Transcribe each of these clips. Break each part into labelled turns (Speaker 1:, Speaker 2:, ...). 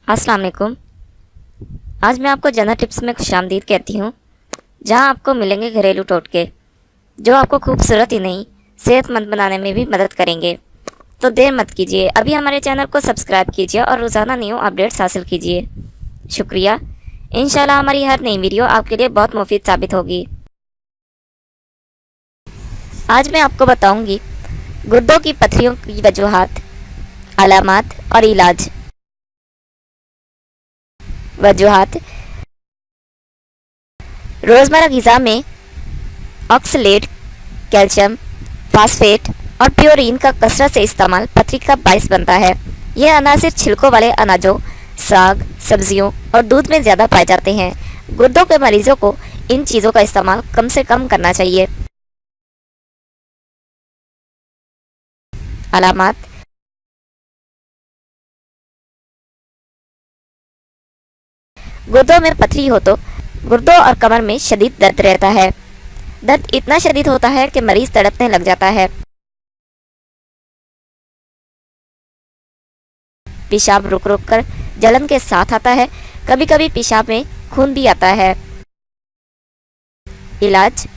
Speaker 1: अस्सलाम वालेकुम। आज मैं आपको जनरल टिप्स में खुशामदीद कहती हूँ, जहाँ आपको मिलेंगे घरेलू टोटके जो आपको खूबसूरत ही नहीं सेहतमंद बनाने में भी मदद करेंगे। तो देर मत कीजिए, अभी हमारे चैनल को सब्सक्राइब कीजिए और रोज़ाना न्यू अपडेट्स हासिल कीजिए। शुक्रिया। इंशाल्लाह हमारी हर नई वीडियो आपके लिए बहुत मुफीद साबित होगी। आज मैं आपको बताऊंगी गुर्दों की पथरियों की वजूहात, अलामात और इलाज। वजूहात: रोज़मर्रा ग़िज़ा में ऑक्सलेट, कैल्शियम, फास्फेट और प्योरीन का कसरत से इस्तेमाल पथरी का बायस बनता है। यह अनासिर छिलकों वाले अनाजों, साग, सब्जियों और दूध में ज़्यादा पाए जाते हैं। गुर्दों के मरीजों को इन चीज़ों का इस्तेमाल कम से कम करना चाहिए। अलामात: गुर्दों में पथरी हो तो गुर्दों और कमर में शदीद दर्द रहता है। दर्द इतना शदीद होता है कि मरीज तड़पने लग जाता है। पेशाब रुक रुक कर जलन के साथ आता है। कभी कभी पेशाब में खून भी आता है। इलाज: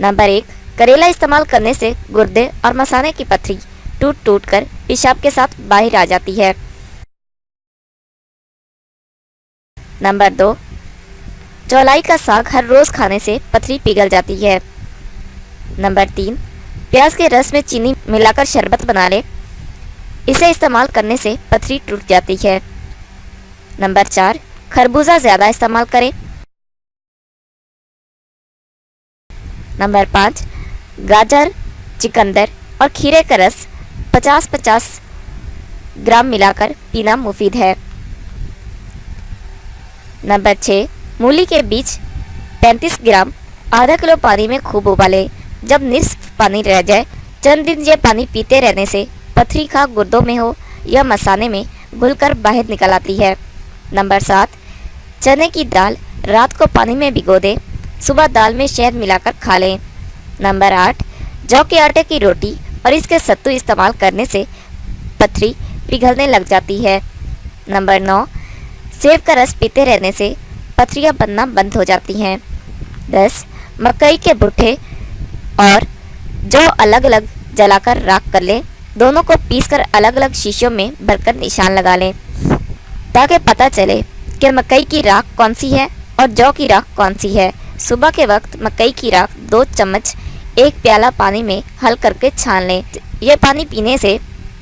Speaker 1: नंबर 1, करेला इस्तेमाल करने से गुर्दे और मसाने की पथरी टूट टूट कर पेशाब के साथ बाहर आ जाती है। नंबर 2, चौलाई का साग हर रोज खाने से पथरी पिघल जाती है। नंबर 3, प्याज के रस में चीनी मिलाकर शरबत बना ले, इसे इस्तेमाल करने से पथरी टूट जाती है। नंबर 4, खरबूजा ज़्यादा इस्तेमाल करें। नंबर 5, गाजर, चुकंदर और खीरे का रस 50-50 ग्राम मिलाकर पीना मुफीद है। नंबर 6, मूली के बीज 35 ग्राम आधा किलो पानी में खूब उबालें। जब निस्फ पानी रह जाए, चंद दिन ये पानी पीते रहने से पथरी खा गुर्दों में हो या मसाने में घुलकर बाहर निकल आती है। नंबर 7, चने की दाल रात को पानी में भिगो दें, सुबह दाल में शहद मिलाकर खा लें। नंबर 8, जौ के आटे की रोटी और इसके सत्तू इस्तेमाल करने से पथरी पिघलने लग जाती है। नंबर 9, सेब का रस पीते रहने से पथरियाँ बनना बंद हो जाती हैं। 10, मकई के भुट्टे और जौ अलग अलग जलाकर राख कर लें। दोनों को पीसकर अलग अलग शीशियों में भरकर निशान लगा लें, ताकि पता चले कि मकई की राख कौन सी है और जौ की राख कौन सी है। सुबह के वक्त मकई की राख 2 चम्मच 1 प्याला पानी में हल करके छान लें। यह पानी पीने से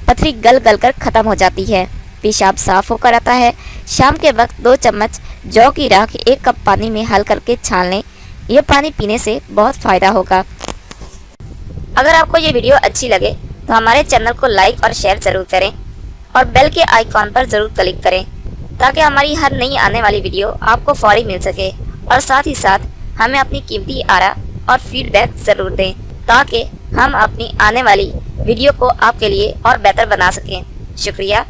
Speaker 1: पथरी गल गल कर ख़त्म हो जाती है, पेशाब साफ होकर आता है। शाम के वक्त 2 चम्मच जौ की राख 1 कप पानी में हल करके छान लें। यह पानी पीने से बहुत फ़ायदा होगा। अगर आपको ये वीडियो अच्छी लगे तो हमारे चैनल को लाइक और शेयर ज़रूर करें और बेल के आइकॉन पर ज़रूर क्लिक करें, ताकि हमारी हर नई आने वाली वीडियो आपको फौरी मिल सके। और साथ ही साथ हमें अपनी कीमती आरा और फीडबैक ज़रूर दें, ताकि हम अपनी आने वाली वीडियो को आपके लिए और बेहतर बना सकें। शुक्रिया।